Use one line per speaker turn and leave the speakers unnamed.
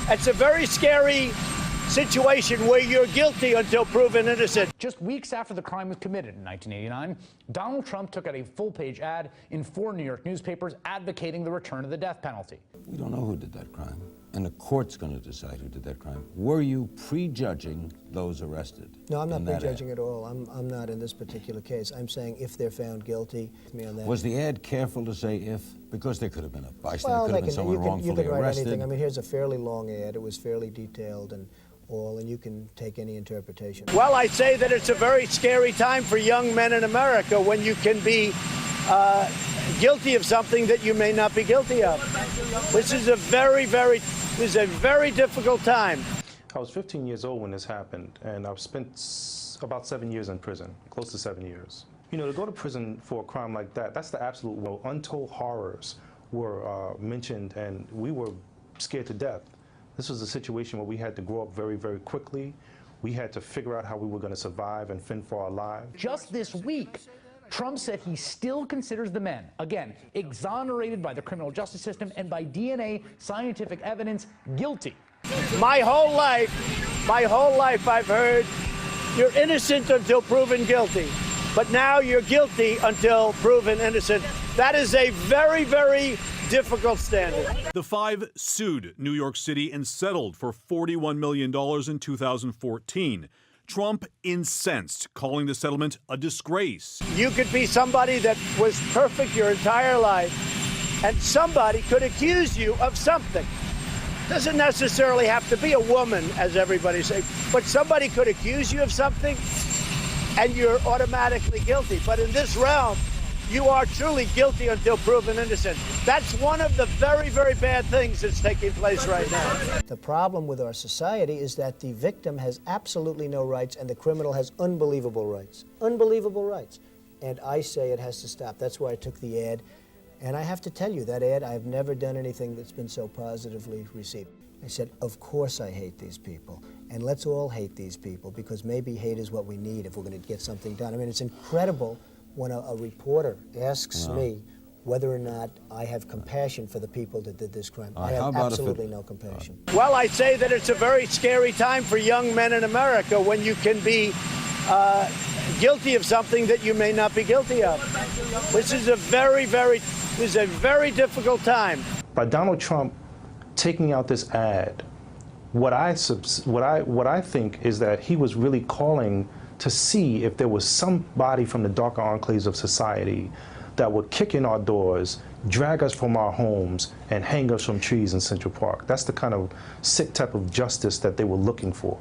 It's a very scary situation where you're guilty until proven innocent.
Just weeks after the crime was committed in 1989, Donald Trump took out a full-page ad in 4 New York newspapers advocating the return of the death penalty.
We don't know who did that crime, and the court's going to decide who did that crime. Were you prejudging those arrested?
No, I'm not prejudging at all. I'm not in this particular case. I'm saying if they're found guilty, me on that.
Was the ad careful to say if? Because there could have been a bystander,
Well,
could have been someone wrongfully
you can write
arrested.
anything. I mean, here's a fairly long ad. It was fairly detailed and all, and you can take any interpretation.
Well, I say that it's a very scary time for young men in America when you can be guilty of something that you may not be guilty of. This is a very difficult time.
I was 15 years old when this happened, and I've spent about 7 years in prison, close to 7 years. You know, to go to prison for a crime like that, that's the absolute world. Untold horrors were mentioned, and we were scared to death. This was a situation where we had to grow up very, very quickly. We had to figure out how we were going to survive and fend for our lives.
Just this week, Trump said he still considers the men, again, exonerated by the criminal justice system and by DNA scientific evidence, guilty.
My whole life I've heard you're innocent until proven guilty. But now you're guilty until proven innocent. That is a very difficult standard.
The 5 sued New York City and settled for $41 million in 2014. Trump incensed, calling the settlement a disgrace.
You could be somebody that was perfect your entire life, and somebody could accuse you of something. Doesn't necessarily have to be a woman, as everybody says, but somebody could accuse you of something, and you're automatically guilty. But in this realm, you are truly guilty until proven innocent. That's one of the very bad things that's taking place right now.
The problem with our society is that the victim has absolutely no rights and the criminal has unbelievable rights. Unbelievable rights. And I say it has to stop. That's why I took the ad. And I have to tell you, that ad, I've never done anything that's been so positively received. I said, of course I hate these people. And let's all hate these people, because maybe hate is what we need if we're going to get something done. I mean, it's incredible when a reporter asks me whether or not I have compassion for the people that did this crime. I have absolutely no compassion.
Well, I say that it's a very scary time for young men in America when you can be guilty of something that you may not be guilty of. This is a very difficult time.
By Donald Trump taking out this ad, what I think is that he was really calling to see if there was somebody from the darker enclaves of society that would kick in our doors, drag us from our homes, and hang us from trees in Central Park. That's the kind of sick type of justice that they were looking for.